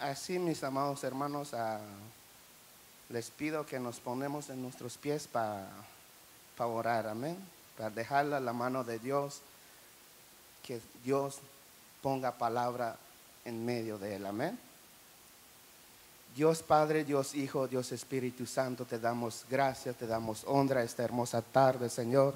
Así, mis amados hermanos, les pido que nos ponemos en nuestros pies para orar, amén. Para dejarla la mano de Dios, que Dios ponga palabra en medio de él, amén. Dios Padre, Dios Hijo, Dios Espíritu Santo, te damos gracias, te damos honra esta hermosa tarde, Señor,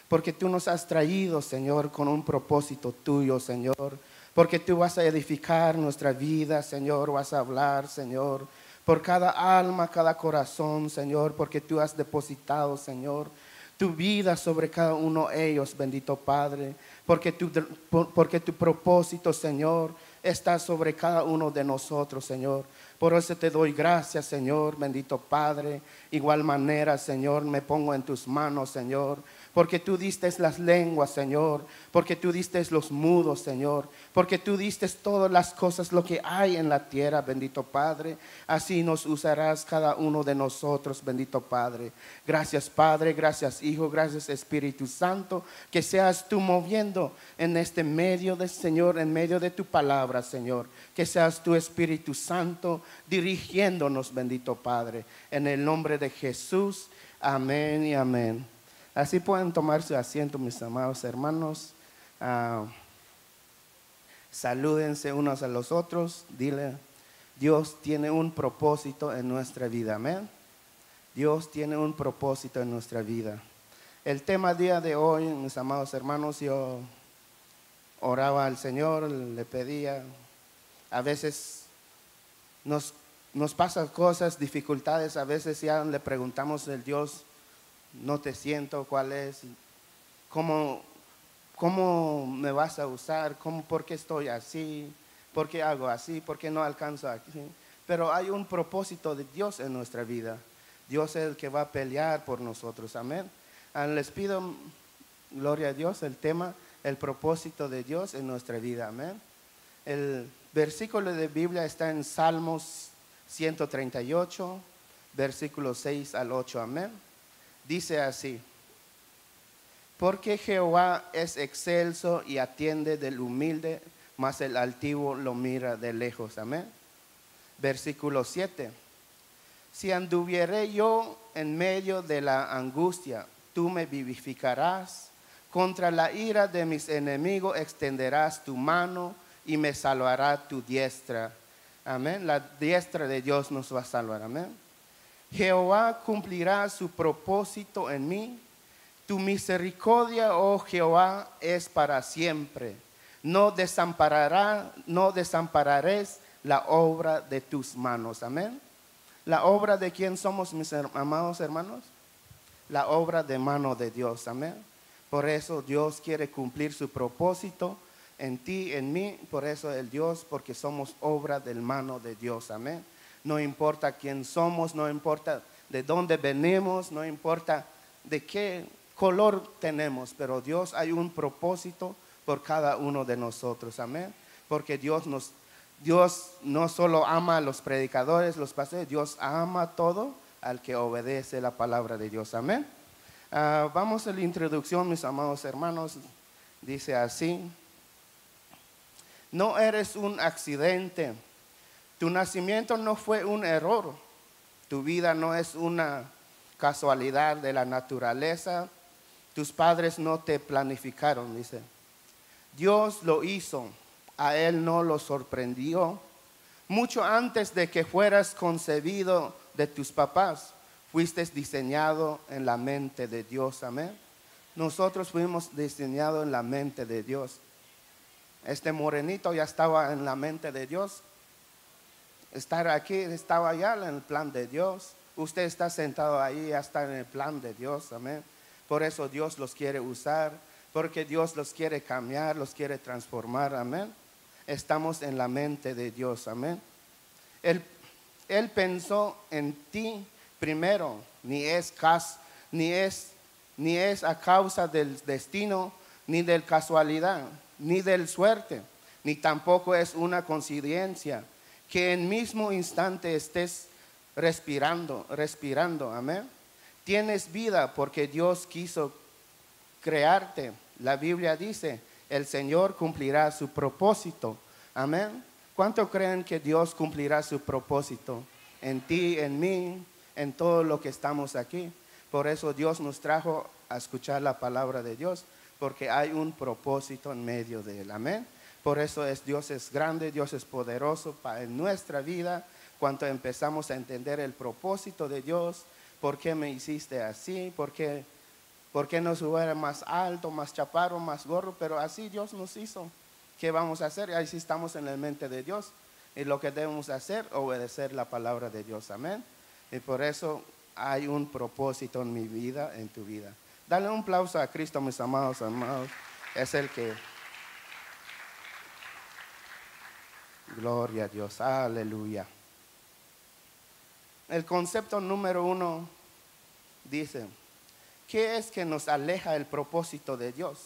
porque tú nos has traído, Señor, con un propósito tuyo, Señor, porque tú vas a edificar nuestra vida, Señor, vas a hablar, Señor, por cada alma, cada corazón, Señor, porque tú has depositado, Señor, tu vida sobre cada uno de ellos, bendito Padre, porque tu propósito, Señor, está sobre cada uno de nosotros, Señor. Por eso te doy gracias, Señor, bendito Padre. Igual manera, Señor, me pongo en tus manos, Señor, porque tú diste las lenguas, Señor, porque tú diste los mudos, Señor, porque tú diste todas las cosas, lo que hay en la tierra, bendito Padre. Así nos usarás cada uno de nosotros, bendito Padre. Gracias, Padre, gracias, Hijo, gracias, Espíritu Santo, que seas tú moviendo en este medio del Señor, en medio de tu palabra, Señor, que seas tu Espíritu Santo dirigiéndonos, bendito Padre, en el nombre de Jesús, amén y amén. Así pueden tomar su asiento, mis amados hermanos. Salúdense unos a los otros. Dile, Dios tiene un propósito en nuestra vida, amén. Dios tiene un propósito en nuestra vida. El tema día de hoy, mis amados hermanos, yo oraba al Señor, le pedía. A veces nos pasan cosas, dificultades, a veces ya le preguntamos al Dios, no te siento, ¿cuál es? ¿Cómo me vas a usar? ¿Por qué estoy así? ¿Por qué hago así? ¿Por qué no alcanzo aquí? Pero hay un propósito de Dios en nuestra vida. Dios es el que va a pelear por nosotros, amén. Les pido, gloria a Dios, el tema, el propósito de Dios en nuestra vida, amén. El versículo de Biblia está en Salmos 138, versículos 6 al 8, amén. Dice así: porque Jehová es excelso y atiende del humilde, mas el altivo lo mira de lejos, amén. Versículo 7: si anduviere yo en medio de la angustia, tú me vivificarás. Contra la ira de mis enemigos extenderás tu mano y me salvará tu diestra. Amén. La diestra de Dios nos va a salvar, amén. Jehová cumplirá su propósito en mí. Tu misericordia, oh Jehová, es para siempre. No desampararás la obra de tus manos, amén. La obra de quién somos, mis amados hermanos, la obra de mano de Dios, amén. Por eso Dios quiere cumplir su propósito en ti, en mí. Por eso el Dios, porque somos obra del mano de Dios, amén. No importa quién somos, no importa de dónde venimos, no importa de qué color tenemos, pero Dios hay un propósito por cada uno de nosotros, amén. Porque Dios no solo ama a los predicadores, los pastores, Dios ama a todo al que obedece la palabra de Dios, amén. Vamos a la introducción, mis amados hermanos. Dice así: no eres un accidente. Tu nacimiento no fue un error. Tu vida no es una casualidad de la naturaleza. Tus padres no te planificaron, dice. Dios lo hizo. A Él no lo sorprendió. Mucho antes de que fueras concebido de tus papás, fuiste diseñado en la mente de Dios, amén. Nosotros fuimos diseñados en la mente de Dios. Este morenito ya estaba en la mente de Dios. Estar aquí estaba ya en el plan de Dios. Usted está sentado ahí, ya está en el plan de Dios, amén. Por eso Dios los quiere usar, porque Dios los quiere cambiar, los quiere transformar, amén. Estamos en la mente de Dios, amén. Él pensó en ti primero, ni es a causa del destino, ni de casualidad, ni del suerte, ni tampoco es una coincidencia que en mismo instante estés respirando, amén. Tienes vida porque Dios quiso crearte. La Biblia dice, el Señor cumplirá su propósito, amén. ¿Cuánto creen que Dios cumplirá su propósito en ti, en mí, en todo lo que estamos aquí? Por eso Dios nos trajo a escuchar la palabra de Dios, porque hay un propósito en medio de él. Amén. Por eso Dios es grande, Dios es poderoso en nuestra vida. Cuando empezamos a entender el propósito de Dios, ¿por qué me hiciste así? ¿Por qué no subir más alto, más chaparro, más gordo? Pero así Dios nos hizo. ¿Qué vamos a hacer? Ahí sí estamos en la mente de Dios. Y lo que debemos hacer, obedecer la palabra de Dios. Amén. Y por eso hay un propósito en mi vida, en tu vida. Dale un aplauso a Cristo, mis amados hermanos. Es el que... Gloria a Dios. Aleluya. El concepto número 1 dice, ¿qué es que nos aleja del propósito de Dios?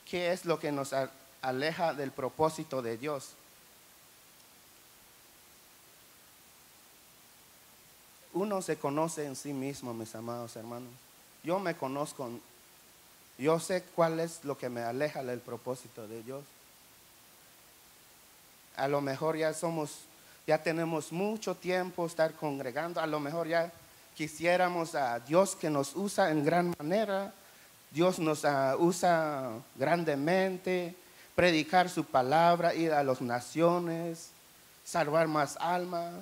¿Qué es lo que nos aleja del propósito de Dios? Uno se conoce en sí mismo, mis amados hermanos. Yo me conozco, yo sé cuál es lo que me aleja del propósito de Dios. A lo mejor ya tenemos mucho tiempo estar congregando, a lo mejor ya quisiéramos a Dios que nos usa en gran manera. Dios nos usa grandemente, predicar su palabra, ir a las naciones, salvar más almas,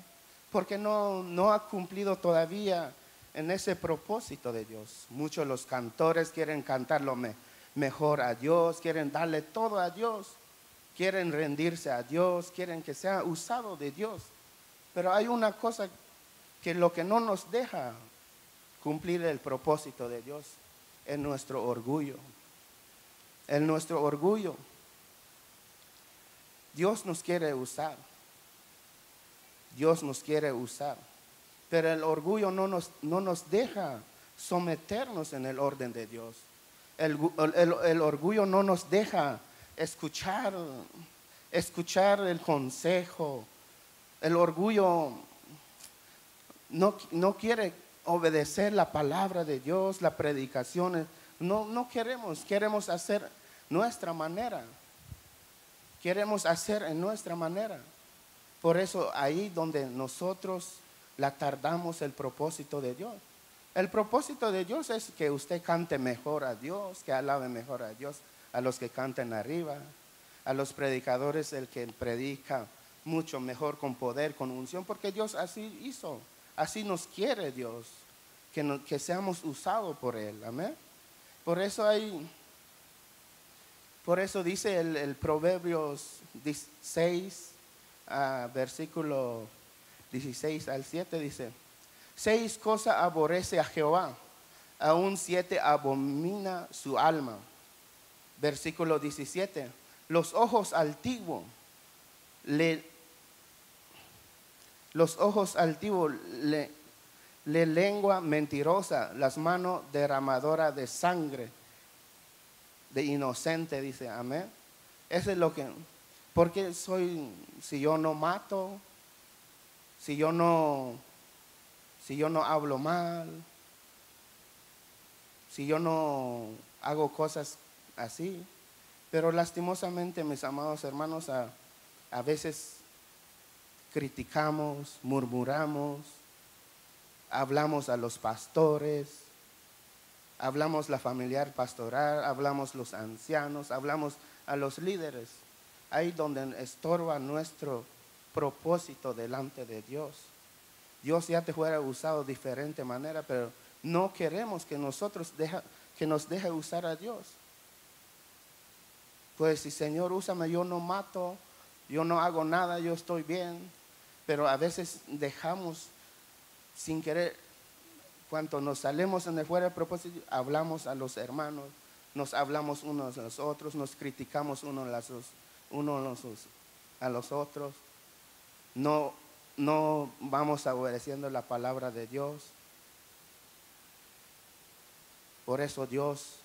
porque no ha cumplido todavía en ese propósito de Dios. Muchos de los cantores quieren cantar lo mejor a Dios, quieren darle todo a Dios, quieren rendirse a Dios, quieren que sea usado de Dios. Pero hay una cosa que lo que no nos deja cumplir el propósito de Dios es nuestro orgullo. En nuestro orgullo. Dios nos quiere usar. Dios nos quiere usar. Pero el orgullo no nos deja someternos en el orden de Dios. El orgullo no nos deja escuchar el consejo. El orgullo no quiere obedecer la palabra de Dios, las predicaciones. No queremos hacer nuestra manera. Queremos hacer en nuestra manera. Por eso ahí donde nosotros la tardamos el propósito de Dios. El propósito de Dios es que usted cante mejor a Dios, que alabe mejor a Dios, a los que canten arriba, a los predicadores, el que predica mucho mejor con poder, con unción, porque Dios así hizo, así nos quiere Dios, que seamos usados por Él, amén. Por eso dice el Proverbios 16, versículo 16 al 7, dice: 6 cosas aborrece a Jehová, aún 7 abomina su alma. Versículo 17: los ojos altivos le lengua mentirosa, las manos derramadoras de sangre, de inocente, dice, amén. Eso es lo que, porque si yo no mato, si yo no hablo mal, si yo no hago cosas así. Pero lastimosamente, mis amados hermanos, a veces criticamos, murmuramos, hablamos a los pastores, hablamos la familiar pastoral, hablamos los ancianos, hablamos a los líderes. Ahí donde estorba nuestro propósito delante de Dios. Dios ya te fuera usado de diferente manera, pero no queremos que que nos deje usar a Dios. Pues si Señor, úsame, yo no mato, yo no hago nada, yo estoy bien. Pero a veces dejamos sin querer, cuando nos salimos en el fuera del propósito, hablamos a los hermanos, nos hablamos unos a los otros, nos criticamos unos a los otros. No vamos obedeciendo la palabra de Dios. Por eso Dios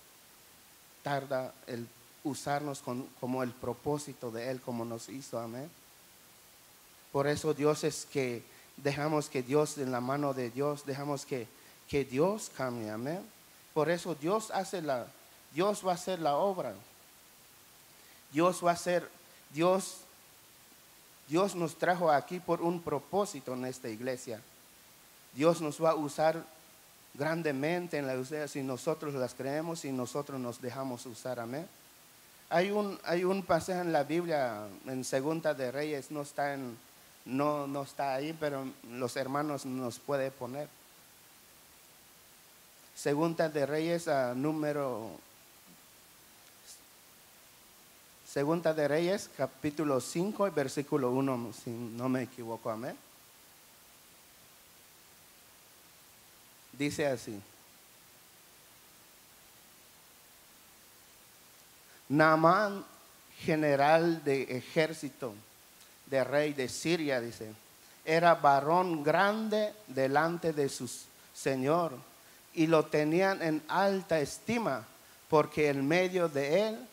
tarda el usarnos como el propósito de Él, como nos hizo, amén. Por eso Dios es que dejamos que Dios, en la mano de Dios, dejamos que Dios cambie, amén. Por eso Dios va a hacer la obra. Dios Dios nos trajo aquí por un propósito en esta iglesia. Dios nos va a usar grandemente en la iglesia si nosotros las creemos y nosotros nos dejamos usar. Amén. Hay un pasaje en la Biblia, en Segunda de Reyes, no está ahí, pero los hermanos nos pueden poner. Segunda de Reyes, Segunda de Reyes, capítulo 5, versículo 1, si no me equivoco, amén. Dice así: Naamán, general de ejército de rey de Siria, dice, era varón grande delante de su señor, y lo tenían en alta estima, porque en medio de él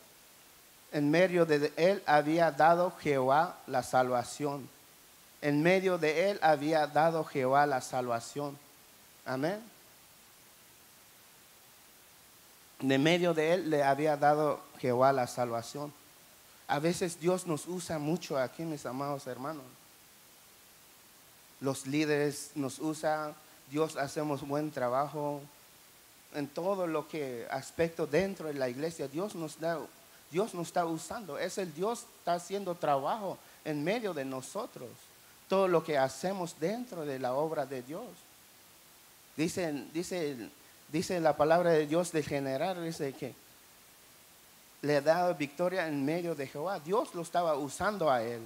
había dado Jehová la salvación. En medio de él había dado Jehová la salvación. Amén. De medio de él le había dado Jehová la salvación. A veces Dios nos usa mucho aquí, mis amados hermanos. Los líderes nos usan, Dios hacemos buen trabajo en todo lo que aspecto dentro de la iglesia. Dios nos está usando. Es el Dios está haciendo trabajo en medio de nosotros. Todo lo que hacemos dentro de la obra de Dios. Dice la palabra de Dios de general, dice que le ha dado victoria en medio de Jehová. Dios lo estaba usando a él.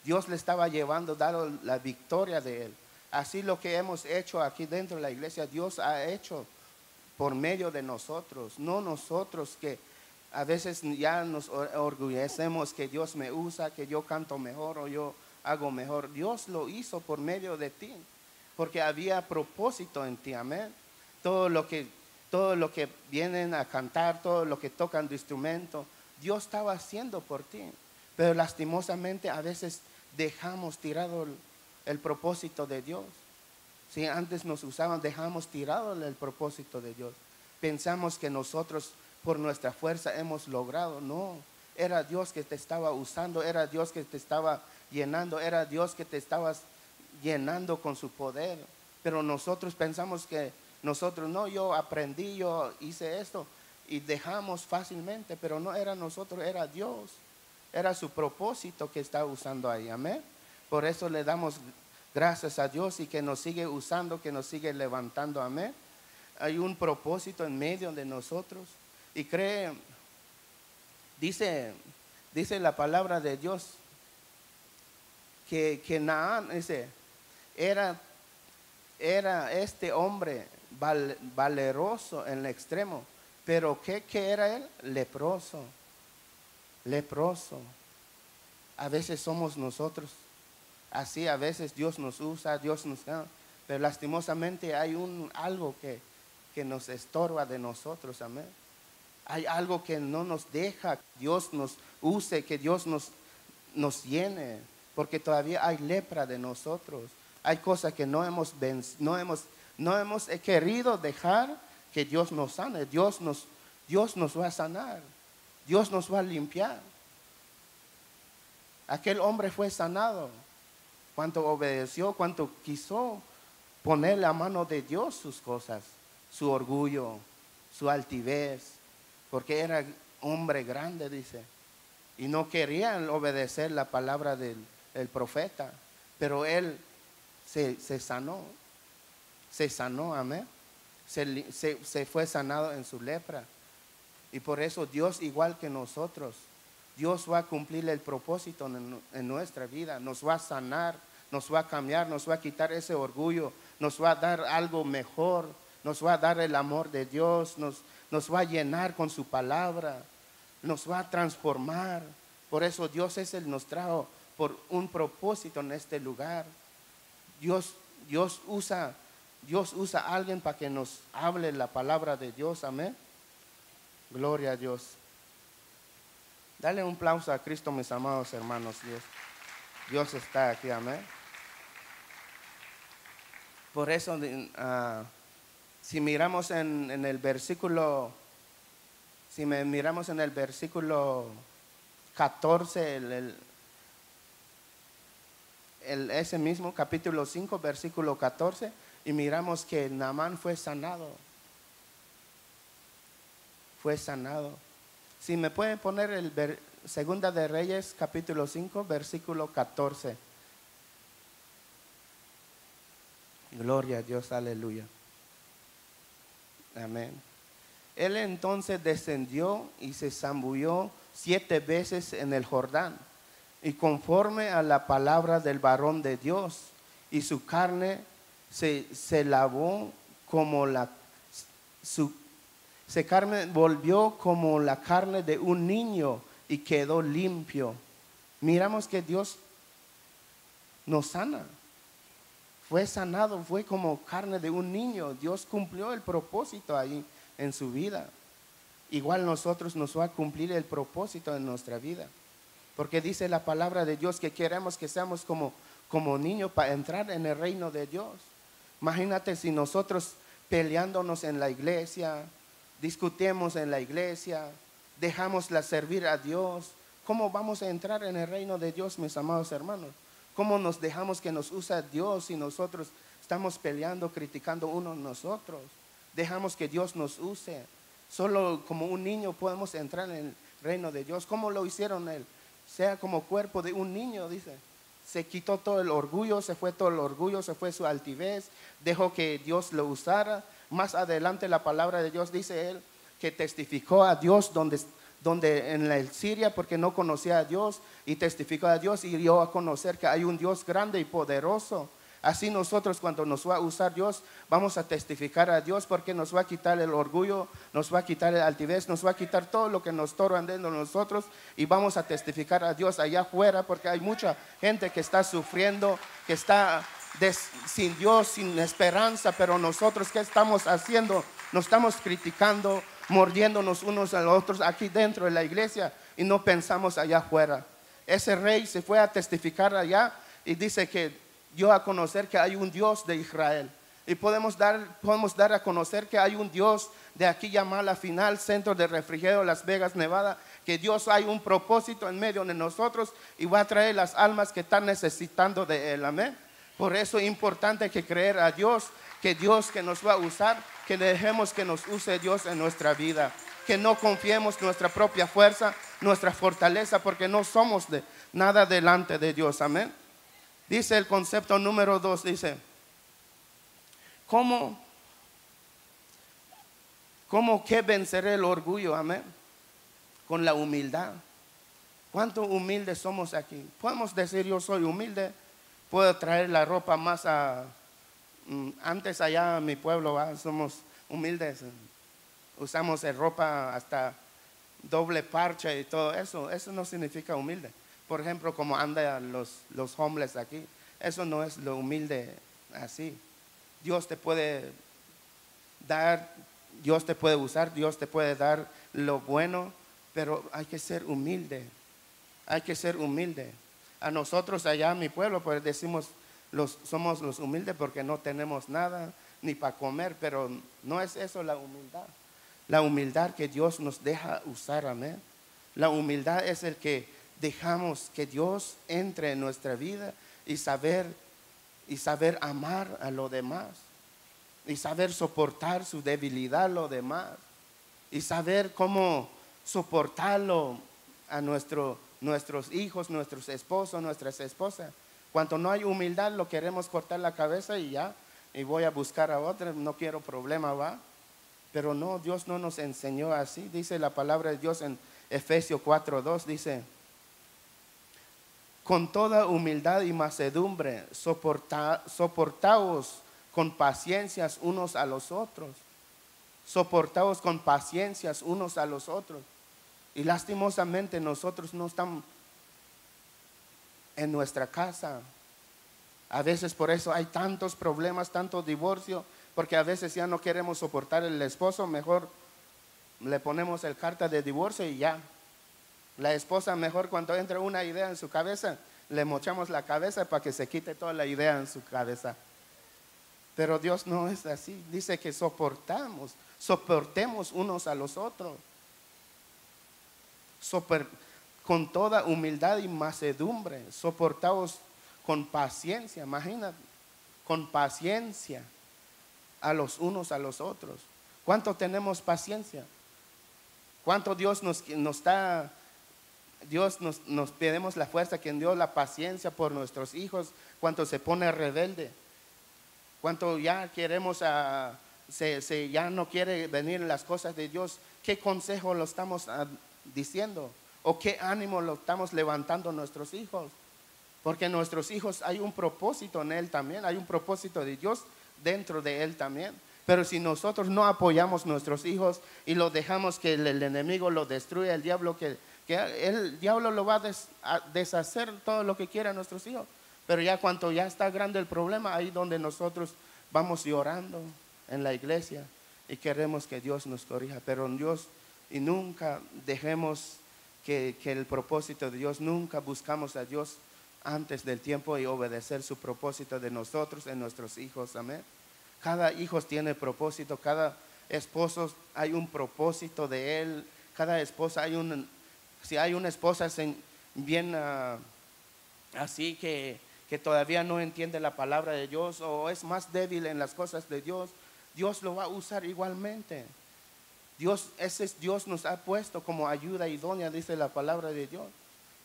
Dios le estaba llevando, dando la victoria de él. Así lo que hemos hecho aquí dentro de la iglesia, Dios ha hecho por medio de nosotros. No nosotros que a veces ya nos orgullecemos que Dios me usa, que yo canto mejor o yo hago mejor. Dios lo hizo por medio de ti, porque había propósito en ti, amén. Todo lo que vienen a cantar, todo lo que tocan de instrumento, Dios estaba haciendo por ti. Pero lastimosamente a veces dejamos tirado el propósito de Dios. Si antes nos usaban, dejamos tirado el propósito de Dios. Pensamos que nosotros por nuestra fuerza hemos logrado. No, era Dios que te estaba usando, era Dios que te estaba llenando, era Dios que te estaba llenando con su poder. Pero nosotros pensamos que yo aprendí, yo hice esto y dejamos fácilmente, pero no era nosotros, era Dios, era su propósito que está usando ahí, amén. Por eso le damos gracias a Dios y que nos sigue usando, que nos sigue levantando, amén. Hay un propósito en medio de nosotros y dice la palabra de Dios que Naamán era este hombre valeroso en el extremo, pero ¿qué era él? Leproso. A veces somos nosotros así, a veces Dios nos usa, Dios nos da, pero lastimosamente hay algo que nos estorba de nosotros, amén. Hay algo que no nos deja que Dios nos use, que Dios nos llene, porque todavía hay lepra de nosotros. Hay cosas que no hemos querido dejar que Dios nos sane. Dios nos va a sanar. Dios nos va a limpiar. Aquel hombre fue sanado. Cuanto obedeció, cuanto quiso poner la mano de Dios sus cosas. Su orgullo, su altivez. Porque era hombre grande, dice. Y no querían obedecer la palabra del profeta. Pero él se sanó, amén. Se fue sanado en su lepra. Y por eso Dios, igual que nosotros, Dios va a cumplir el propósito en nuestra vida. Nos va a sanar, nos va a cambiar, nos va a quitar ese orgullo, nos va a dar algo mejor, nos va a dar el amor de Dios, nos va a llenar con su palabra, nos va a transformar. Por eso Dios nos trajo por un propósito en este lugar. Dios usa a alguien para que nos hable la palabra de Dios, amén. Gloria a Dios. Dale un aplauso a Cristo, mis amados hermanos. Dios está aquí, amén. Por eso, si miramos en el versículo, miramos en el versículo 14, ese mismo capítulo 5, versículo 14, y miramos que Naamán fue sanado. Fue sanado. Si me pueden poner Segunda de Reyes, capítulo 5, versículo 14. Gloria a Dios, aleluya. Amén. Él entonces descendió y se zambulló 7 veces en el Jordán, y conforme a la palabra del varón de Dios, y su carne se lavó como su carne volvió como la carne de un niño y quedó limpio. Miramos que Dios nos sana. Fue sanado, fue como carne de un niño. Dios cumplió el propósito ahí en su vida. Igual nosotros nos va a cumplir el propósito en nuestra vida. Porque dice la palabra de Dios que queremos que seamos como niños para entrar en el reino de Dios. Imagínate si nosotros peleándonos en la iglesia, discutimos en la iglesia, dejamos la servir a Dios, ¿cómo vamos a entrar en el reino de Dios, mis amados hermanos? ¿Cómo nos dejamos que nos use Dios si nosotros estamos peleando, criticando unos a nosotros? Dejamos que Dios nos use. Solo como un niño podemos entrar en el reino de Dios. ¿Cómo lo hicieron él? Sea como cuerpo de un niño, dice. Se quitó todo el orgullo, se fue todo el orgullo, se fue su altivez, dejó que Dios lo usara. Más adelante la palabra de Dios dice él que testificó a Dios donde en la Siria, porque no conocía a Dios, y testificó a Dios y dio a conocer que hay un Dios grande y poderoso. Así nosotros, cuando nos va a usar Dios, vamos a testificar a Dios, porque nos va a quitar el orgullo, nos va a quitar el altivez, nos va a quitar todo lo que nos estorba dentro de nosotros, y vamos a testificar a Dios allá afuera, porque hay mucha gente que está sufriendo, que está sin Dios, sin esperanza. Pero nosotros, ¿qué estamos haciendo? Nos estamos criticando, mordiéndonos unos a los otros aquí dentro de la iglesia, y no pensamos allá afuera. Ese rey se fue a testificar allá y dice que dio a conocer que hay un Dios de Israel. Y podemos dar a conocer que hay un Dios de aquí llamado La Final, Centro de Refrigerio, Las Vegas, Nevada. Que Dios hay un propósito en medio de nosotros y va a traer las almas que están necesitando de Él. Amén. Por eso es importante que creer a Dios, que Dios que nos va a usar, que dejemos que nos use Dios en nuestra vida. Que no confiemos en nuestra propia fuerza, nuestra fortaleza, porque no somos de nada delante de Dios. Amén. Dice el concepto número 2, dice, ¿cómo que venceré el orgullo? Amén. Con la humildad. ¿Cuánto humildes somos aquí? Podemos decir, yo soy humilde, puedo traer la ropa más antes allá en mi pueblo, somos humildes, usamos ropa hasta doble parche y todo eso. Eso no significa humilde. Por ejemplo, como andan los homeless aquí, eso no es lo humilde así. Dios te puede dar, Dios te puede usar, Dios te puede dar lo bueno, pero hay que ser humilde. Hay que ser humilde. A nosotros allá en mi pueblo, pues decimos, somos los humildes porque no tenemos nada ni para comer, pero no es eso la humildad. La humildad que Dios nos deja usar, amén. La humildad es el que dejamos que Dios entre en nuestra vida y saber amar a los demás, y saber soportar su debilidad a los demás, y saber cómo soportarlo a nuestros hijos, nuestros esposos, nuestras esposas. Cuando no hay humildad, lo queremos cortar la cabeza y ya, y voy a buscar a otro, no quiero problema, va. Pero no, Dios no nos enseñó así. Dice la palabra de Dios en Efesios 4:2, dice, con toda humildad y mansedumbre, soportaos con paciencias unos a los otros. Soportaos con paciencias unos a los otros. Y lastimosamente nosotros no estamos en nuestra casa. A veces por eso hay tantos problemas, tanto divorcio, porque a veces ya no queremos soportar el esposo, mejor le ponemos el carta de divorcio y ya. La esposa, mejor cuando entra una idea en su cabeza, le mochamos la cabeza para que se quite toda la idea en su cabeza. Pero Dios no es así. Dice que soportemos unos a los otros. Con toda humildad y mansedumbre, soportaos con paciencia, imagínate, con paciencia a los unos a los otros. ¿Cuánto tenemos paciencia? ¿Cuánto Dios nos pedimos la fuerza que en Dios, la paciencia por nuestros hijos, cuánto se pone rebelde, cuánto ya queremos, ya no quiere venir las cosas de Dios? ¿Qué consejo lo estamos diciendo? ¿O qué ánimo lo estamos levantando a nuestros hijos? Porque nuestros hijos hay un propósito en él también, hay un propósito de Dios dentro de él también. Pero si nosotros no apoyamos a nuestros hijos y lo dejamos que el enemigo lo destruya, el diablo lo va a deshacer todo lo que quiera a nuestros hijos. Pero ya cuando ya está grande el problema, ahí donde nosotros vamos llorando en la iglesia y queremos que Dios nos corrija. Pero Dios, y nunca dejemos que el propósito de Dios, nunca buscamos a Dios antes del tiempo y obedecer su propósito de nosotros en nuestros hijos. Amén. Cada hijo tiene propósito, cada esposo hay un propósito de él, cada esposa si hay una esposa bien así que todavía no entiende la palabra de Dios o es más débil en las cosas de Dios, Dios lo va a usar igualmente. Dios nos ha puesto como ayuda idónea, dice la palabra de Dios.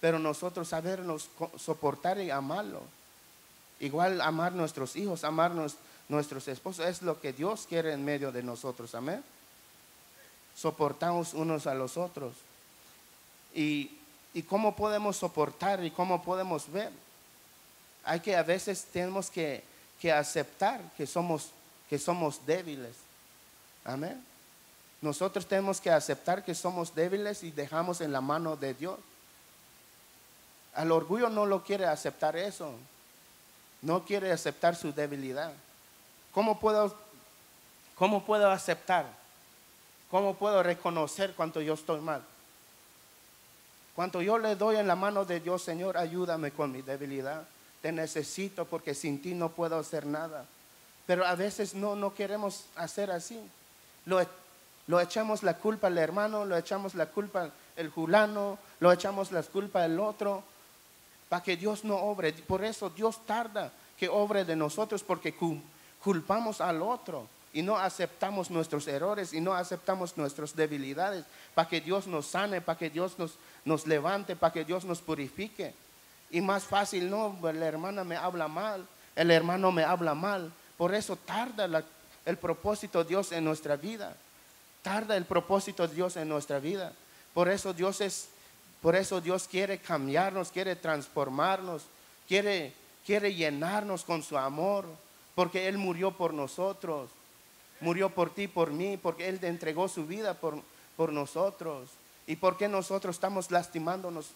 Pero nosotros sabernos soportar y amarlo. Igual amar nuestros hijos, amarnos nuestros esposos, es lo que Dios quiere en medio de nosotros. Amén. Soportamos unos a los otros. Y cómo podemos soportar y cómo podemos ver. A veces tenemos que aceptar que somos débiles. Amén. Nosotros tenemos que aceptar que somos débiles y dejamos en la mano de Dios. Al orgullo no lo quiere aceptar eso. No quiere aceptar su debilidad. ¿Cómo puedo aceptar? ¿Cómo puedo reconocer cuando yo estoy mal? Cuando yo le doy en la mano de Dios, Señor, ayúdame con mi debilidad. Te necesito porque sin ti no puedo hacer nada. Pero a veces no queremos hacer así. Lo echamos la culpa al hermano, lo echamos la culpa al fulano, lo echamos la culpa al otro, para que Dios no obre. Por eso Dios tarda que obre de nosotros, porque culpamos al otro y no aceptamos nuestros errores y no aceptamos nuestras debilidades, para que Dios nos sane, para que Dios nos levante, para que Dios nos purifique. Y más fácil, no, la hermana me habla mal, el hermano me habla mal. Por eso tarda el propósito de Dios en nuestra vida. Tarda el propósito de Dios en nuestra vida. Por eso Dios quiere cambiarnos, quiere transformarnos, quiere llenarnos con su amor, porque Él murió por nosotros, murió por ti, por mí, porque Él entregó su vida por nosotros. ¿Y por qué nosotros estamos lastimándonos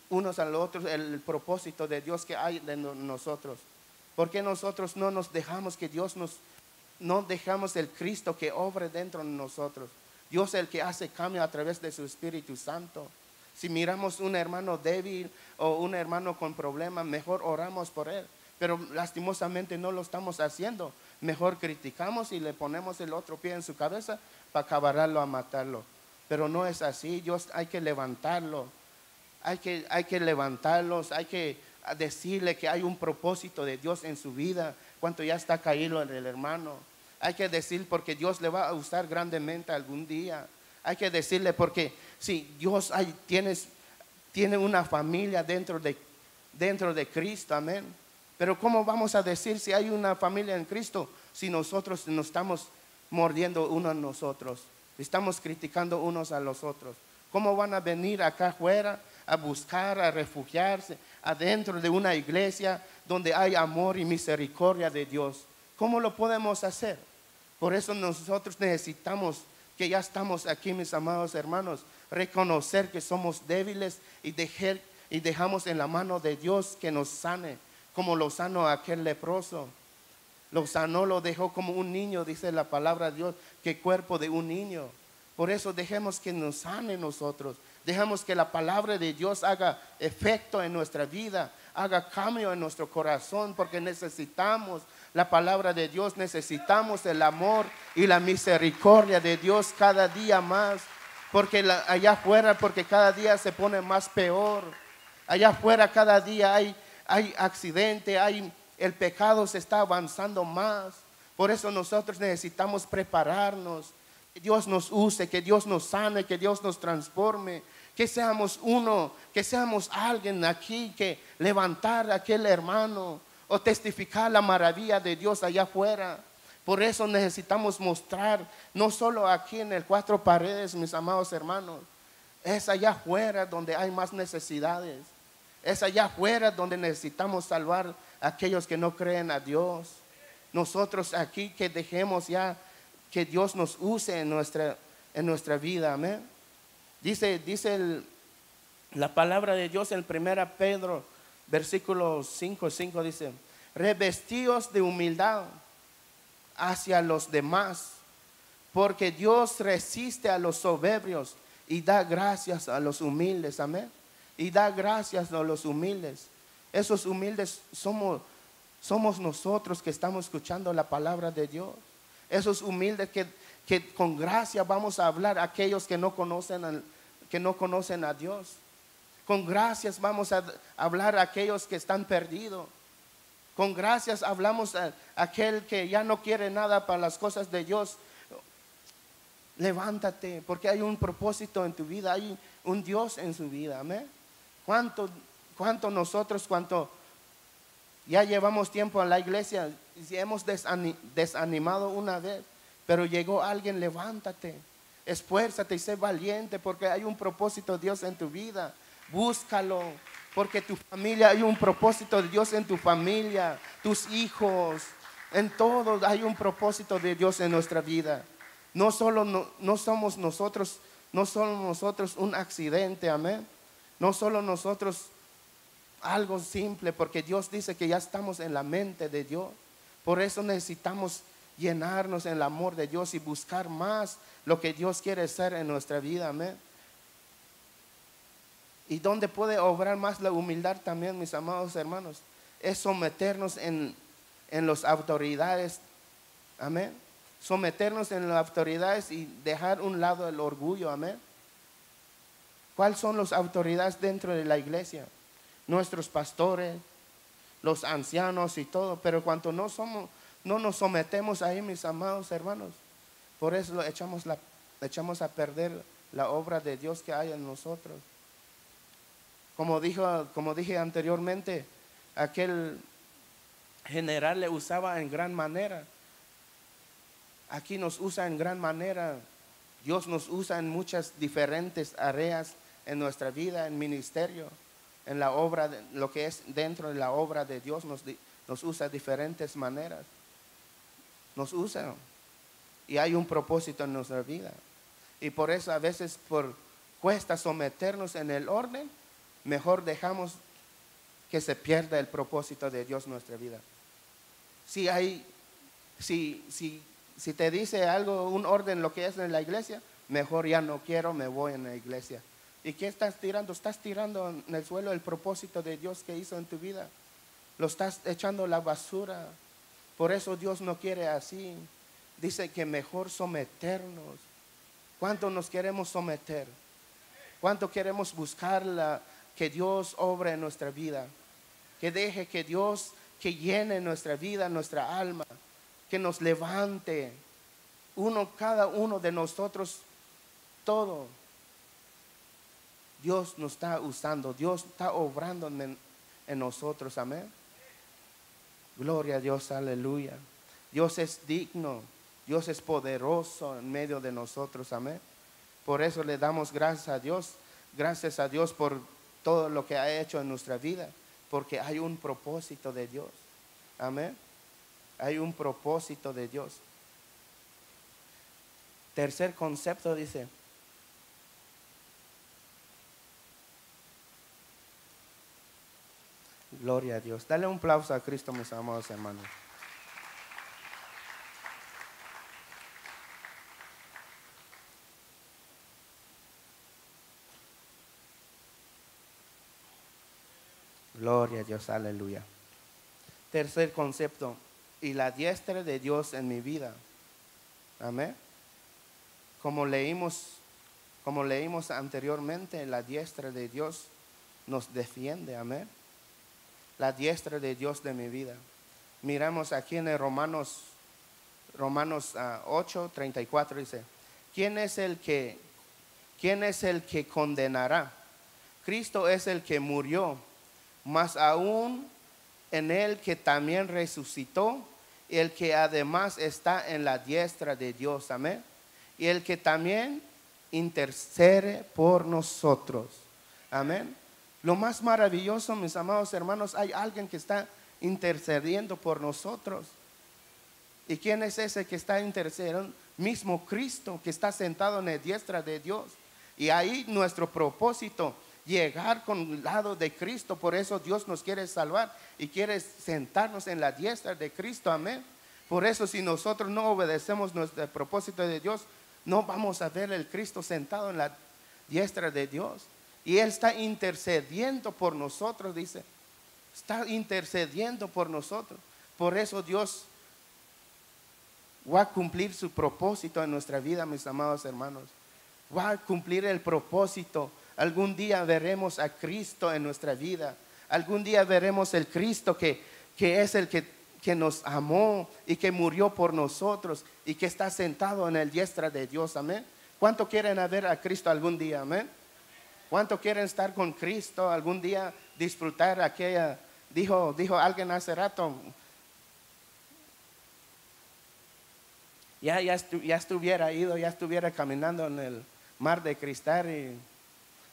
unos a los otros el propósito de Dios que hay de nosotros? ¿Por qué nosotros no nos dejamos que Dios no dejamos el Cristo que obre dentro de nosotros? Dios es el que hace cambio a través de su Espíritu Santo. Si miramos un hermano débil o un hermano con problemas, mejor oramos por él. Pero lastimosamente no lo estamos haciendo. Mejor criticamos y le ponemos el otro pie en su cabeza para acabarlo a matarlo. Pero no es así. Dios hay que levantarlo. Hay que levantarlos. Hay que decirle que hay un propósito de Dios en su vida cuando ya está caído el hermano. Hay que decir porque Dios le va a usar grandemente algún día. Hay que decirle porque si Dios tiene una familia dentro de Cristo, amén. Pero ¿cómo vamos a decir si hay una familia en Cristo si nosotros nos estamos mordiendo unos a nosotros? Estamos criticando unos a los otros. ¿Cómo van a venir acá afuera a buscar, a refugiarse adentro de una iglesia donde hay amor y misericordia de Dios? ¿Cómo lo podemos hacer? Por eso nosotros necesitamos, que ya estamos aquí, mis amados hermanos, reconocer que somos débiles y dejamos en la mano de Dios que nos sane, como lo sanó aquel leproso. Lo sanó, lo dejó como un niño, dice la palabra de Dios, que cuerpo de un niño. Por eso dejemos que nos sane nosotros. Dejemos que la palabra de Dios haga efecto en nuestra vida, haga cambio en nuestro corazón, porque necesitamos la palabra de Dios, necesitamos el amor y la misericordia de Dios cada día más, porque allá afuera, porque cada día se pone más peor. Allá afuera cada día hay accidente, el pecado se está avanzando más. Por eso nosotros necesitamos prepararnos, que Dios nos use, que Dios nos sane, que Dios nos transforme, que seamos uno, que seamos alguien aquí, que levantar a aquel hermano o testificar la maravilla de Dios allá afuera. Por eso necesitamos mostrar, no solo aquí en el cuatro paredes, mis amados hermanos, es allá afuera donde hay más necesidades. Es allá afuera donde necesitamos salvar a aquellos que no creen a Dios. Nosotros aquí que dejemos ya que Dios nos use en nuestra vida, amén. Dice la palabra de Dios en 1 Pedro, versículo 5:5 dice: revestíos de humildad hacia los demás, porque Dios resiste a los soberbios y da gracias a los humildes, amén. Y da gracias a los humildes. Esos humildes somos nosotros que estamos escuchando la palabra de Dios. Esos humildes que con gracia vamos a hablar a aquellos que no conocen a Dios. Con gracias vamos a hablar a aquellos que están perdidos. Con gracias hablamos a aquel que ya no quiere nada para las cosas de Dios. Levántate, porque hay un propósito en tu vida, hay un Dios en su vida, amén. ¿Cuánto nosotros, ya llevamos tiempo en la iglesia, y hemos desanimado una vez, pero llegó alguien? Levántate, esfuérzate y sé valiente, porque hay un propósito de Dios en tu vida. Búscalo, porque tu familia, hay un propósito de Dios en tu familia, tus hijos, en todo hay un propósito de Dios en nuestra vida. No somos nosotros un accidente, amén. No solo nosotros algo simple, porque Dios dice que ya estamos en la mente de Dios. Por eso necesitamos llenarnos en el amor de Dios y buscar más lo que Dios quiere hacer en nuestra vida, amén. Y donde puede obrar más la humildad también, mis amados hermanos, es someternos en las autoridades, amén. Someternos en las autoridades y dejar un lado el orgullo, amén. ¿Cuáles son las autoridades dentro de la iglesia? Nuestros pastores, los ancianos y todo. Pero cuando no nos sometemos ahí, mis amados hermanos, por eso echamos a perder la obra de Dios que hay en nosotros. Como dije anteriormente, aquel general le usaba en gran manera. Aquí nos usa en gran manera. Dios nos usa en muchas diferentes áreas en nuestra vida, en ministerio, en la obra, lo que es dentro de la obra de Dios, nos usa de diferentes maneras. Nos usa y hay un propósito en nuestra vida. Y por eso a veces cuesta someternos en el orden, mejor dejamos que se pierda el propósito de Dios en nuestra vida. Si te dice algo, un orden, lo que es en la iglesia, mejor ya no quiero, me voy en la iglesia. ¿Y qué estás tirando? Estás tirando en el suelo el propósito de Dios que hizo en tu vida. Lo estás echando a la basura. Por eso Dios no quiere así. Dice que mejor someternos. ¿Cuánto nos queremos someter? ¿Cuánto queremos buscar que Dios obre en nuestra vida? Que deje que Dios que llene nuestra vida, nuestra alma, que nos levante, cada uno de nosotros, todo. Dios nos está usando, Dios está obrando en nosotros, amén. Gloria a Dios, aleluya. Dios es digno, Dios es poderoso en medio de nosotros, amén. Por eso le damos gracias a Dios por todo lo que ha hecho en nuestra vida, porque hay un propósito de Dios, amén. Hay un propósito de Dios. Tercer concepto dice: gloria a Dios. Dale un aplauso a Cristo, mis amados hermanos. Gloria a Dios, aleluya. Tercer concepto: y la diestra de Dios en mi vida. Amén. Como leímos anteriormente, la diestra de Dios nos defiende, amén. la diestra de Dios de mi vida. Miramos aquí en el Romanos 8:34 dice, ¿quién es el que condenará? Cristo es el que murió, mas aún en el que también resucitó, el que además está en la diestra de Dios, amén, y el que también intercede por nosotros, amén. Lo más maravilloso, mis amados hermanos, hay alguien que está intercediendo por nosotros. ¿Y quién es ese que está intercediendo? Mismo Cristo, que está sentado en la diestra de Dios. Y ahí nuestro propósito, llegar con el lado de Cristo. Por eso Dios nos quiere salvar y quiere sentarnos en la diestra de Cristo, amén. Por eso si nosotros no obedecemos nuestro propósito de Dios, no vamos a ver el Cristo sentado en la diestra de Dios. Y Él está intercediendo por nosotros, dice. Está intercediendo por nosotros. Por eso Dios va a cumplir su propósito en nuestra vida, mis amados hermanos. Va a cumplir el propósito. Algún día veremos a Cristo en nuestra vida. Algún día veremos el Cristo que es el que nos amó y que murió por nosotros y que está sentado en el diestra de Dios, amén. ¿Cuánto quieren ver a Cristo algún día, amén? ¿Cuánto quieren estar con Cristo algún día, disfrutar aquella? Dijo alguien hace rato, ya estuviera ido, ya estuviera caminando en el mar de cristal y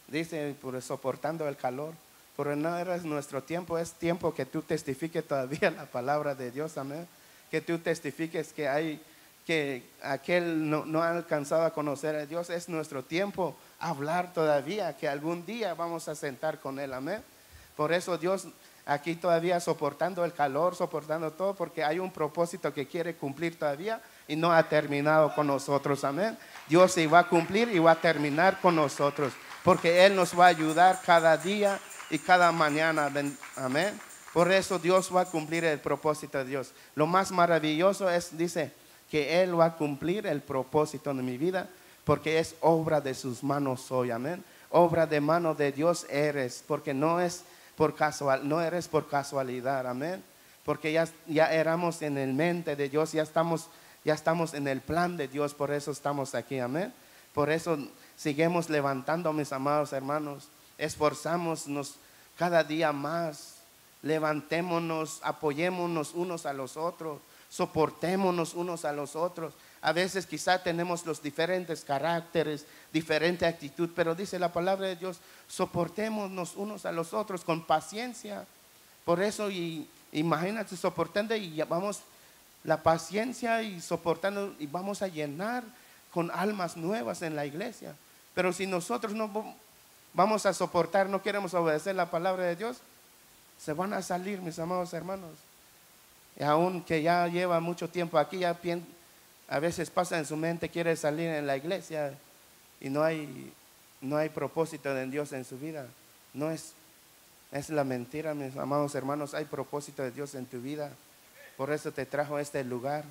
dice, soportando el calor. Pero no era nuestro tiempo, es tiempo que tú testifiques todavía la palabra de Dios, amén. Que tú testifiques que aquel no ha alcanzado a conocer a Dios. Es nuestro tiempo hablar todavía, que algún día vamos a sentar con Él, amén. Por eso Dios aquí todavía soportando el calor, soportando todo, porque hay un propósito que quiere cumplir todavía y no ha terminado con nosotros, amén. Dios se va a cumplir y va a terminar con nosotros, porque Él nos va a ayudar cada día y cada mañana, amén. Por eso Dios va a cumplir el propósito de Dios. Lo más maravilloso es, dice, que Él va a cumplir el propósito de mi vida, porque es obra de sus manos soy, amén. Obra de mano de Dios eres, porque no eres por casualidad, amén. Porque ya éramos en el mente de Dios, ya estamos en el plan de Dios, por eso estamos aquí, amén. Por eso seguimos levantando, mis amados hermanos, esforzámonos cada día más, levantémonos, apoyémonos unos a los otros, soportémonos unos a los otros. A veces quizá tenemos los diferentes caracteres, diferente actitud, pero dice la palabra de Dios, soportémonos unos a los otros con paciencia. Por eso, imagínate, soportando y vamos la paciencia y soportando, y vamos a llenar con almas nuevas en la iglesia. Pero si nosotros no vamos a soportar, no queremos obedecer la palabra de Dios, se van a salir, mis amados hermanos. Y aún que ya lleva mucho tiempo aquí, a veces pasa en su mente, quiere salir en la iglesia y no hay propósito de Dios en su vida. No es la mentira, mis amados hermanos. Hay propósito de Dios en tu vida. Por eso te trajo a este lugar.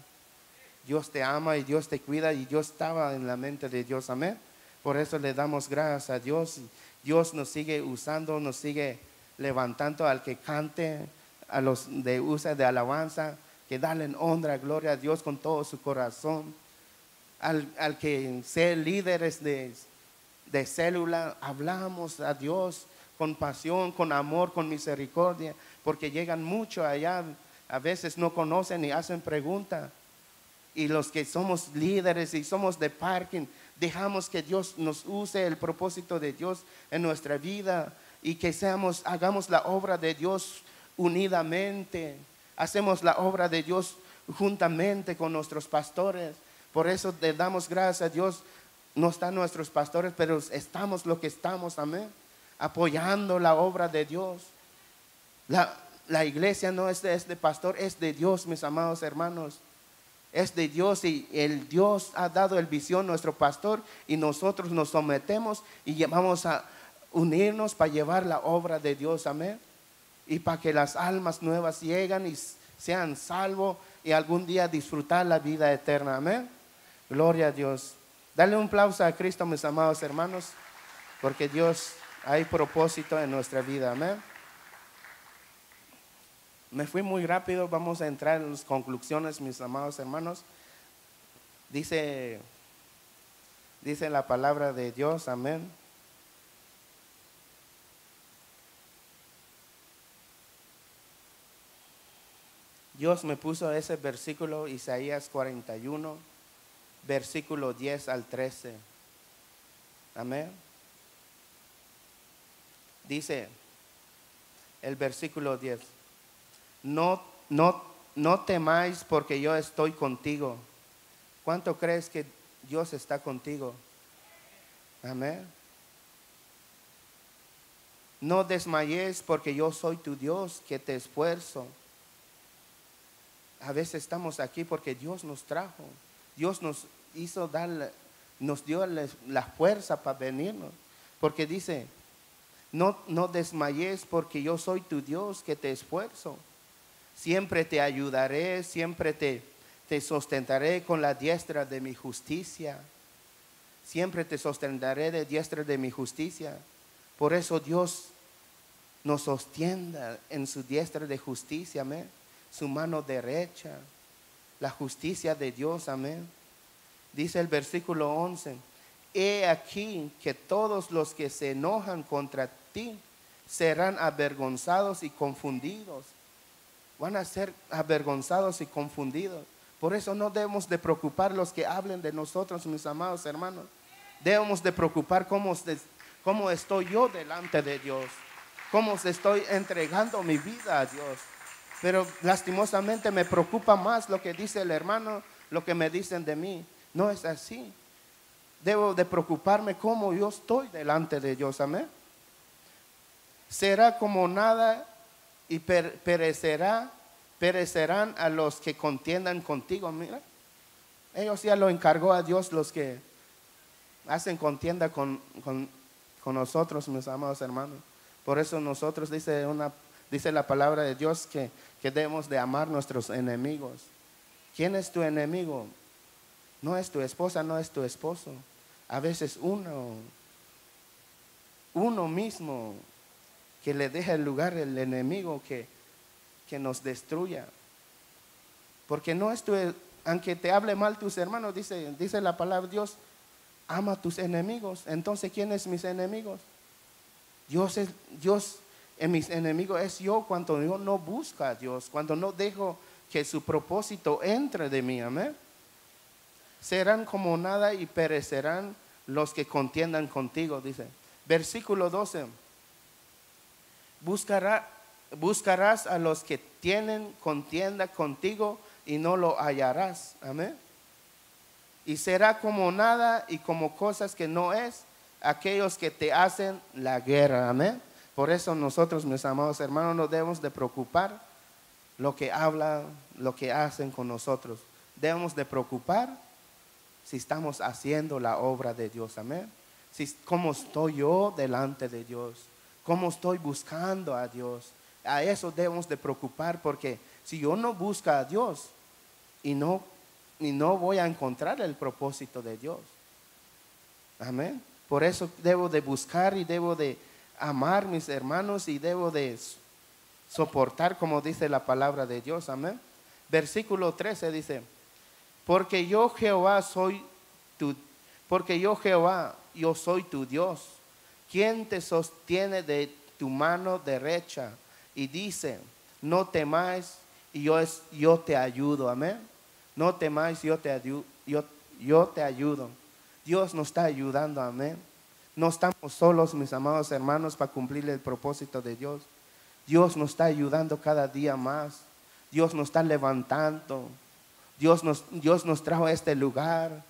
Dios te ama y Dios te cuida, y Dios estaba en la mente de Dios, amén. Por eso le damos gracias a Dios. Dios nos sigue usando, nos sigue levantando al que cante, a los de usa de alabanza, que dale honra, gloria a Dios con todo su corazón. Al que sea líderes de célula, hablamos a Dios con pasión, con amor, con misericordia, porque llegan mucho allá, a veces no conocen y hacen preguntas. Y los que somos líderes y somos de parking, dejamos que Dios nos use el propósito de Dios en nuestra vida, y que hagamos la obra de Dios unidamente. Hacemos la obra de Dios juntamente con nuestros pastores. Por eso le damos gracias a Dios. No están nuestros pastores, pero estamos lo que estamos, amén, apoyando la obra de Dios. La iglesia no es de este pastor, es de Dios, mis amados hermanos. Es de Dios, y el Dios ha dado el visión a nuestro pastor, y nosotros nos sometemos y vamos a unirnos para llevar la obra de Dios, amén. Y para que las almas nuevas lleguen y sean salvos y algún día disfrutar la vida eterna, amén. Gloria a Dios. Dale un aplauso a Cristo, mis amados hermanos, porque Dios hay propósito en nuestra vida, amén. Me fui muy rápido, vamos a entrar en las conclusiones, mis amados hermanos. Dice la palabra de Dios, amén. Dios me puso ese versículo, Isaías 41, versículo 10 al 13. Amén. Dice el versículo 10. No temáis porque yo estoy contigo. ¿Cuánto crees que Dios está contigo? Amén. No desmayes porque yo soy tu Dios que te esfuerzo. A veces estamos aquí porque Dios nos trajo. Dios nos hizo nos dio la fuerza para venirnos. Porque dice, no desmayes porque yo soy tu Dios que te esfuerzo. Siempre te ayudaré, siempre te sustentaré con la diestra de mi justicia. Siempre te sustentaré de diestra de mi justicia. Por eso Dios nos sostiene en su diestra de justicia, amén. Su mano derecha, la justicia de Dios, amén. Dice el versículo 11, he aquí que todos los que se enojan contra ti serán avergonzados y confundidos. Van a ser avergonzados y confundidos. Por eso no debemos de preocupar los que hablen de nosotros, mis amados hermanos. Debemos de preocupar cómo estoy yo delante de Dios, cómo estoy entregando mi vida a Dios. Pero lastimosamente me preocupa más lo que dice el hermano, lo que me dicen de mí. No es así. Debo de preocuparme cómo yo estoy delante de Dios, amén. Será como nada y perecerán a los que contiendan contigo. Mira, ellos ya lo encargó a Dios, los que hacen contienda con nosotros, mis amados hermanos. Por eso nosotros dice la palabra de Dios que debemos de amar nuestros enemigos. ¿Quién es tu enemigo? No es tu esposa, no es tu esposo. A veces uno mismo que le deja el lugar al enemigo que nos destruya. Porque no es aunque te hable mal tus hermanos, dice la palabra de Dios, ama a tus enemigos. Entonces, ¿quién es mis enemigos? Dios, mis enemigos es yo cuando yo no busco a Dios, cuando no dejo que su propósito entre de mí, amén. Serán como nada y perecerán los que contiendan contigo, dice. Versículo 12. Buscarás a los que tienen contienda contigo y no lo hallarás, amén. Y será como nada y como cosas que no es aquellos que te hacen la guerra, amén. Por eso nosotros, mis amados hermanos, no debemos de preocupar lo que hablan, lo que hacen con nosotros. Debemos de preocupar si estamos haciendo la obra de Dios, amén. Cómo estoy yo delante de Dios, cómo estoy buscando a Dios. A eso debemos de preocupar, porque si yo no busco a Dios y no voy a encontrar el propósito de Dios, amén. Por eso debo de buscar y debo de amar mis hermanos y debo de soportar, como dice la palabra de Dios, amén. Versículo 13 dice, porque yo Jehová, yo soy tu Dios, quien te sostiene de tu mano derecha, y dice, no temáis y yo te ayudo, amén. No temáis, yo te ayudo. Dios nos está ayudando, amén. No estamos solos, mis amados hermanos, para cumplir el propósito de Dios. Dios nos está ayudando cada día más. Dios nos está levantando. Dios nos trajo a este lugar.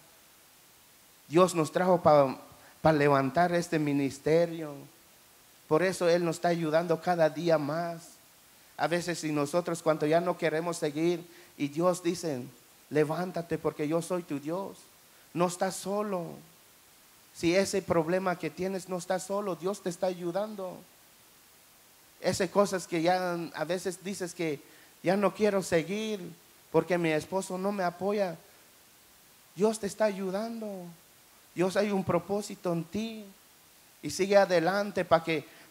Dios nos trajo para levantar este ministerio. Por eso Él nos está ayudando cada día más. A veces si nosotros cuando ya no queremos seguir y Dios dice, levántate porque yo soy tu Dios. No estás solo. Si ese problema que tienes no estás solo, Dios te está ayudando. Esas cosas que ya a veces dices que ya no quiero seguir porque mi esposo no me apoya. Dios te está ayudando. Dios hay un propósito en ti. Y sigue adelante para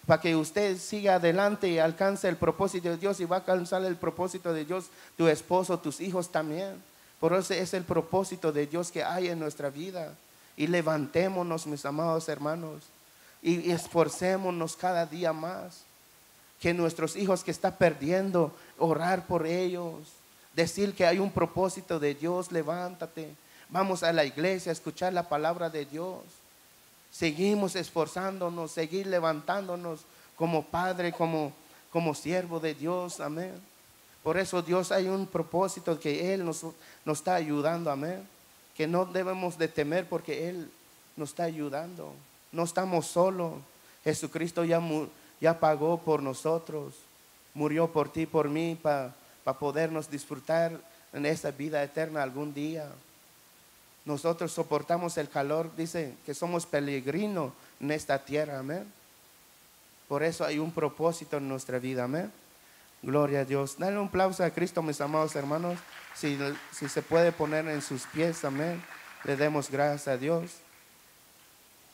para que usted siga adelante y alcance el propósito de Dios, y va a alcanzar el propósito de Dios tu esposo, tus hijos también. Por eso es el propósito de Dios que hay en nuestra vida. Y levantémonos, mis amados hermanos, y esforcémonos cada día más. Que nuestros hijos que están perdiendo, orar por ellos, decir que hay un propósito de Dios. Levántate, vamos a la iglesia a escuchar la palabra de Dios. Seguimos esforzándonos, seguir levantándonos como padre, como siervo de Dios, amén. Por eso Dios hay un propósito que Él nos está ayudando, amén. Que no debemos de temer porque Él nos está ayudando. No estamos solos. Jesucristo ya pagó por nosotros, murió por ti, por mí, para podernos disfrutar en esa vida eterna algún día. Nosotros soportamos el calor, dice que somos peregrinos en esta tierra, amén. Por eso hay un propósito en nuestra vida, amén. Gloria a Dios. Dale un aplauso a Cristo, mis amados hermanos. Si se puede poner en sus pies, amén. Le demos gracias a Dios,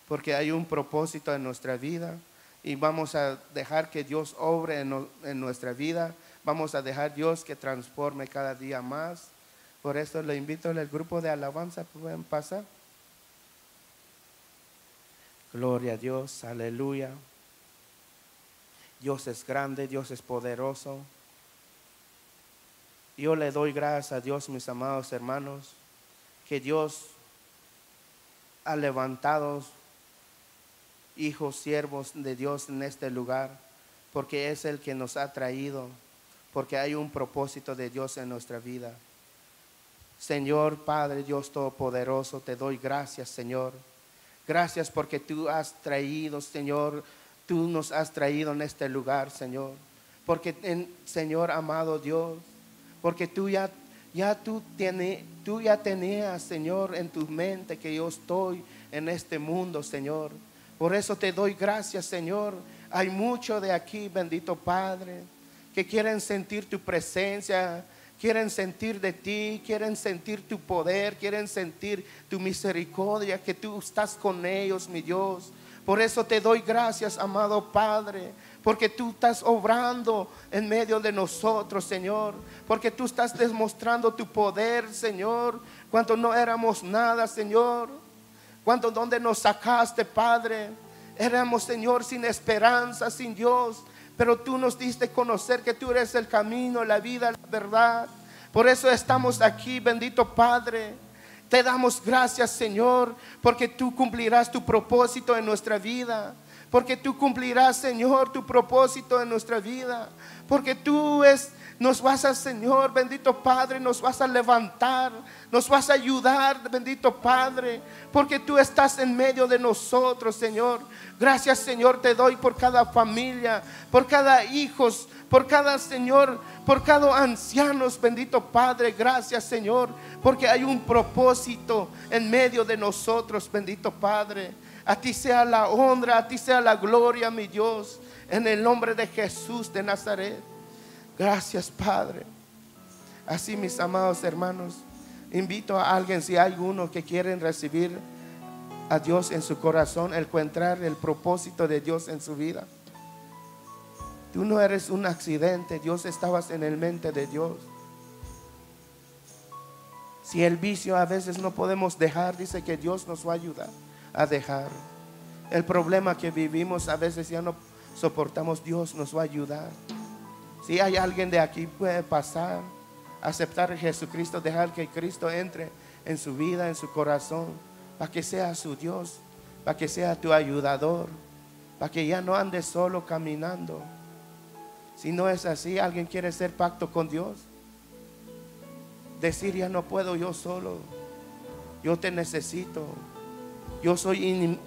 porque hay un propósito en nuestra vida. Y vamos a dejar que Dios obre en nuestra vida. Vamos a dejar Dios que transforme cada día más. Por eso le invito al grupo de alabanza, pueden pasar. Gloria a Dios, aleluya. Dios es grande, Dios es poderoso. Yo le doy gracias a Dios, mis amados hermanos, que Dios ha levantado hijos, siervos de Dios en este lugar, porque es el que nos ha traído, porque hay un propósito de Dios en nuestra vida. Señor Padre, Dios Todopoderoso, te doy gracias, Señor. Gracias porque tú has traído, Señor, tú nos has traído en este lugar, Señor. Porque, Señor amado Dios, porque tú ya tenías, Señor, en tu mente que yo estoy en este mundo, Señor. Por eso te doy gracias, Señor. Hay mucho de aquí, bendito Padre, que quieren sentir tu presencia, quieren sentir de ti, quieren sentir tu poder, quieren sentir tu misericordia, que tú estás con ellos, mi Dios. Por eso te doy gracias, amado Padre, porque tú estás obrando en medio de nosotros, Señor. Porque tú estás demostrando tu poder, Señor, cuando no éramos nada, Señor. Cuando donde nos sacaste, Padre, éramos, Señor, sin esperanza, sin Dios. Pero tú nos diste conocer que tú eres el camino, la vida, la verdad. Por eso estamos aquí, bendito Padre. Te damos gracias, Señor, porque tú cumplirás tu propósito en nuestra vida. Porque tú cumplirás, Señor, tu propósito en nuestra vida. Porque tú nos vas a, Señor, bendito Padre, nos vas a levantar, nos vas a ayudar, bendito Padre, porque tú estás en medio de nosotros, Señor. Gracias, Señor, te doy por cada familia, por cada hijo, por cada, Señor, por cada ancianos, bendito Padre. Gracias, Señor, porque hay un propósito en medio de nosotros, bendito Padre. A ti sea la honra, a ti sea la gloria, mi Dios, en el nombre de Jesús de Nazaret. Gracias, Padre. Así, mis amados hermanos, invito a alguien, si hay alguno que quieren recibir a Dios en su corazón, encontrar el propósito de Dios en su vida. Tú no eres un accidente, Dios estabas en el mente de Dios. Si el vicio a veces no podemos dejar, dice que Dios nos va a ayudar a dejar. El problema que vivimos a veces ya no soportamos, Dios nos va a ayudar. Si hay alguien de aquí, puede pasar, aceptar a Jesucristo, dejar que Cristo entre en su vida, en su corazón, para que sea su Dios, para que sea tu ayudador, para que ya no andes solo caminando. Si no es así, alguien quiere hacer pacto con Dios, decir: ya no puedo yo solo, yo te necesito, yo soy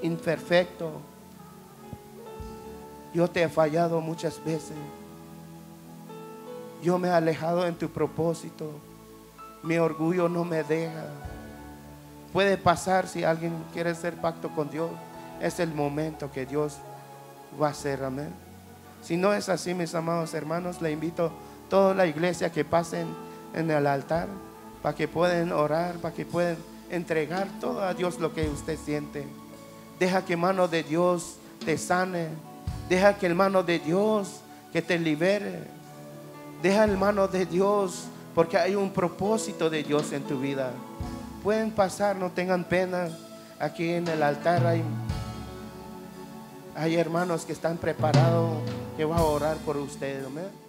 imperfecto, yo te he fallado muchas veces, yo me he alejado en tu propósito, mi orgullo no me deja. Puede pasar. Si alguien quiere hacer pacto con Dios, es el momento que Dios va a hacer, amén. Si no es así, mis amados hermanos, le invito a toda la iglesia que pasen en el altar, para que puedan orar, para que puedan entregar todo a Dios lo que usted siente. Deja que mano de Dios te sane, Deja que el mano de Dios que te libere. Deja el mano de Dios, porque hay un propósito de Dios en tu vida. Pueden pasar, no tengan pena. Aquí en el altar hay hermanos que están preparados, que van a orar por ustedes. Amén.